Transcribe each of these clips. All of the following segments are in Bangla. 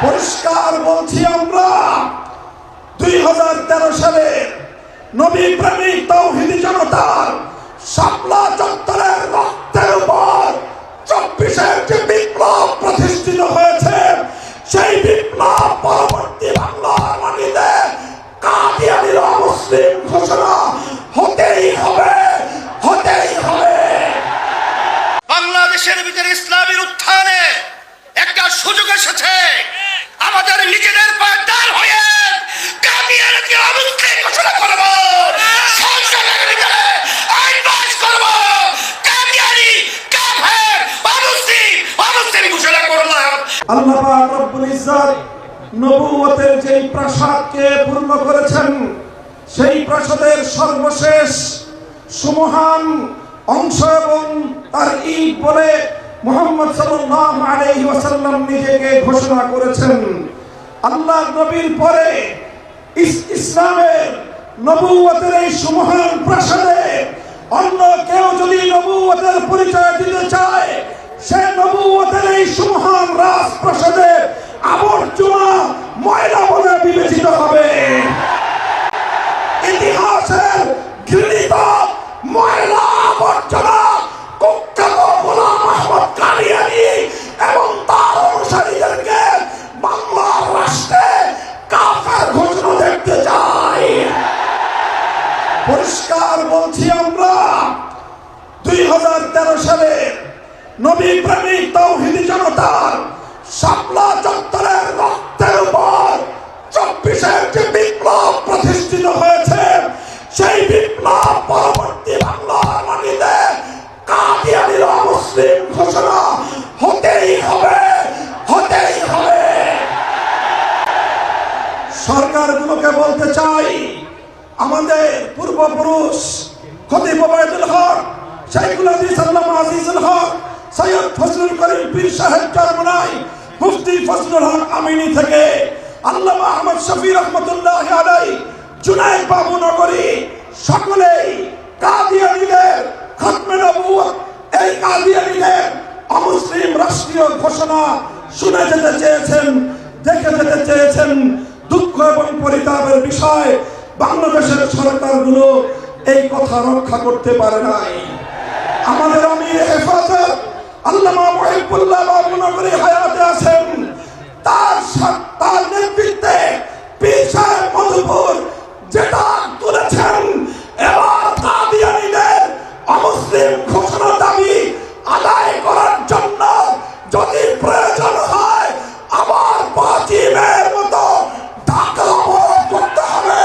পরিষ্কার বলছি, আমরা 2013 সালে নবী প্রেমিক তাওহীদি জনতার শাপলা চত্বরের রক্তের উপর 24-এর যে বিপ্লব প্রতিষ্ঠিত হয়েছে, সেই বিপ্লব পরবর্তী বাংলার মাটিতে কাদিয়ানীর অমুসলিম ঘোষণা হতেই হবে, হতেই হবে। বাংলাদেশের ভিতরে ইসলামের উত্থানে একটা সুযোগ এসেছে। আমাদের নিজেদের পায়ে দাঁড় হয়ে কাদিয়ানীকে অমুসলিম ঘোষণা করব, সংসদের ভিতরে আইন পাস করব, কাদিয়ানী কাফের অমুসলিম ঘোষণা করলাম। আল্লাহ পাক রব্বুল ইজ্জত নবুয়তের যেই প্রাসাদকে পূর্ণ করেছেন, সেই প্রাসাদের সর্বশেষ সুমহান অংশ এবং তার ঈদ বলে মুহাম্মদ সাল্লাল্লাহু আলাইহি ওয়াসাল্লাম নিজেকে ঘোষণা করেছেন। আল্লাহর নবীর পরে ইসলামের নবুয়তের এই সুমহান প্রাসাদে অন্য কেউ যদি নবুয়তের পরিচয় দিতে চায়, সে নবুয়তের এই সুমহান রাজপ্রাসাদে আবর্জনা ময়লা বলে বিবেচিত হবে। ইতিহাসের ঘৃণিত ময়লা আবর্জনা কুখ্যাত গোলাম আহমদ কাদিয়ানী এবং তার অনুসারীদেরকে বাংলার রাষ্ট্রে কাফের ঘোষণা দেখতে চাই। পরিষ্কার বলছি, আমরা 2013 সালে নবী প্রেমিক তাওহীদি জনতার শাপলা চত্বরের রক্তের উপর 24-এর যে বিপ্লব প্রতিষ্ঠিত হয়েছে, সেই বিপ্লব পরবর্তী বাংলার মাটিতে কাদিয়ানীর অমুসলিম ঘোষণা হতেই হবে, হতেই হবে। সরকারগুলোকে বলতে চাই, আমাদের পূর্বপুরুষ খতিব ওবায়দুল হক, শাইখুল হাদিস আল্লামা আজিজুল হক, সৈয়দ ফজলুল করিম পীর সাহেব চরমনাই, মুফতি ফজলুল হক আমিনী থেকে আল্লামা আহমদ শফি রহমতুল্লাহ আলাইহি, জুনায়েদ বাবু নগরী, সকলেই কাদিয়ানীদের খতমে নবুয়ত, এই কাদিয়ানীদের অমুসলিম রাষ্ট্রীয় ঘোষণা শুনে যেতে চেয়েছেন, দেখে যেতে চেয়েছেন। দুঃখ এবং পরিতাপের বিষয়, বাংলাদেশের সরকারগুলো এই কথা রক্ষা করতে পারে নাই। আমাদের আমির হেফাজত আল্লামা মুহিবুল্লাহ বাবু নগরী হায়াতে আছেন, তার নেতৃত্বে পীর সাহেব মধুপুর যেটা তুলেছেন, এবার কাদিয়ানীদের অমুসলিম ঘোষণা দাবি আদায় করার জন্য যদি প্রয়োজন হয় আবার 5 মের মতো ঢাকা অবরোধ করতে হবে।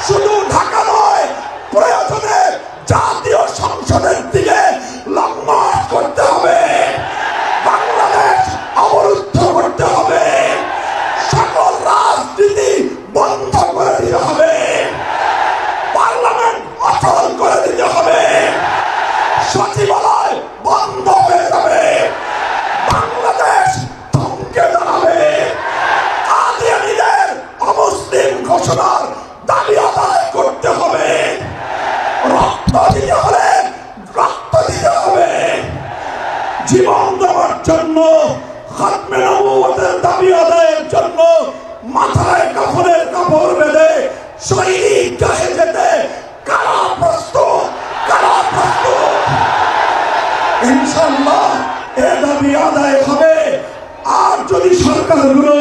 শুধু ঢাকা নয়, প্রয়োজনে জাতীয় সংসদের দিকে লং মার্চ করতে হবে, বাংলাদেশ অবরুদ্ধ করতে হবে, সকল রাজনীতি বন্ধ করে দিতে হবে, পার্লামেন্ট অচল করে দিতে হবে, সচিবালয় বন্ধ হয়ে যাবে, বাংলাদেশ থমকে দাঁড়াবে। কাদিয়ানীদের অমুসলিম ঘোষণার দাবি আদায় করতে হবে। রক্ত দিতে হলে রক্ত দিতে হবে। জীবন দেওয়ার জন্য, খতমে নবুয়তের দাবি আদায়ের জন্য মাথায় কাফনের কাপড় বেঁধে শহীদ গাহে যেতে কারা প্রস্তুত, কারা প্রস্তুত। ইনশাআল্লাহ এ দাবি আদায় হবে। আর যদি সরকারগুলো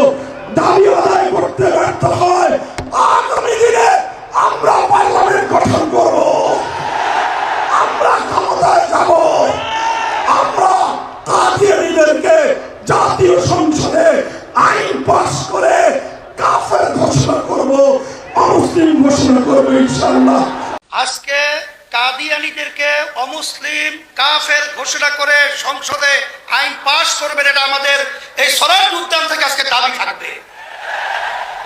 দাবি আদায় করতে ব্যর্থ হয়, আগামী দিনে আমরা পার্লামেন্ট গঠন করব, আমরা ক্ষমতায় যাব, আমরা কাদিয়ানীদেরকে জাতীয় সংসদে আইন পাস করে কাফের ঘোষণা করব, অমুসলিম ঘোষণা করব ইনশাআল্লাহ। আজকে কাদিয়ানীদেরকে অমুসলিম কাফের ঘোষণা করে সংসদে আইন পাস করবেন, এটা আমাদের এই স্বরাজ উদ্যান থেকে আজকে দাবি থাকবে।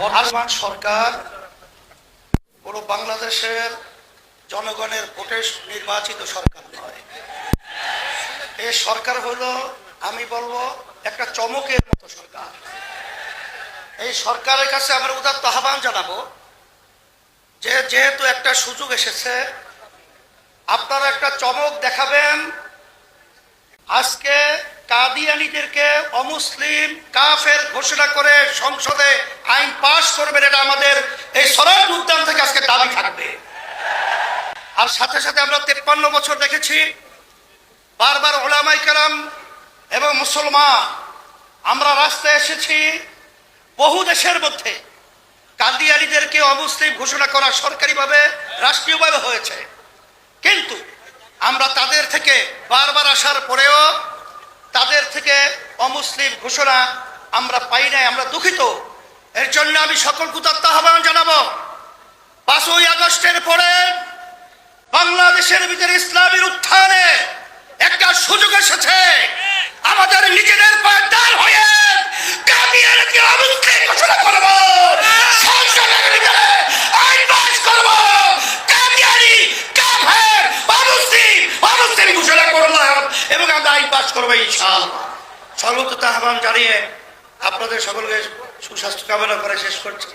বর্তমান সরকার পুরো বাংলাদেশের জনগণের ভোটে নির্বাচিত সরকার নয়। এই সরকার হলো, আমি বলবো, একটা চমকের মতো সরকার। এই সরকারের কাছে আমরা উদাত্ত আহ্বান জানাবো যে যেহেতু একটা সুযোগ এসেছে, আপনারা একটা চমক দেখাবেন। আজকে কাদিয়ানীদেরকে অমুসলিম কাফের ঘোষণা করে সংসদে আইন পাশ করবেন, এটা আমাদের এই সরার উদ্যান থেকে আজকে দাবি থাকবে। আর সাথে সাথে আমরা 53 বছর দেখেছি বারবার ওলামায়ে কেরাম এবং মুসলমান আমরা রাস্তায় এসেছি। বহু দেশের মধ্যে কাদিয়ানীদেরকে অমুসলিম ঘোষণা করা সরকারিভাবে রাষ্ট্রীয়ভাবে হয়েছে, কিন্তু আমরা তাদের থেকে বারবার আসার পরেও তাদের থেকে অমুসলিম ঘোষণা আমরা পাই নাই। আমরা দুঃখিত। এর জন্য আমি সকল কুতাত্ত আহ্বান জানাবো, 5ই আগস্টের পরে বাংলাদেশের ভিতরে ইসলামের উত্থানে একটা সুযোগ এসেছে। আমাদের নিজেদের পায়ে দাঁড় হয়ে কাদিয়ানীকে অমুসলিম ঘোষণা করব, সংসদের ভিতরে আইন পাস করব, কাদিয়ানী কাফের অমুসলিম ঘোষণা করব এবং আমরা আইন পাস করবো ইনশাআল্লাহ। সর্বত আহ্বান জানিয়ে আপনাদের সকলকে সুস্বাস্থ্য কামনা করে শেষ করছি।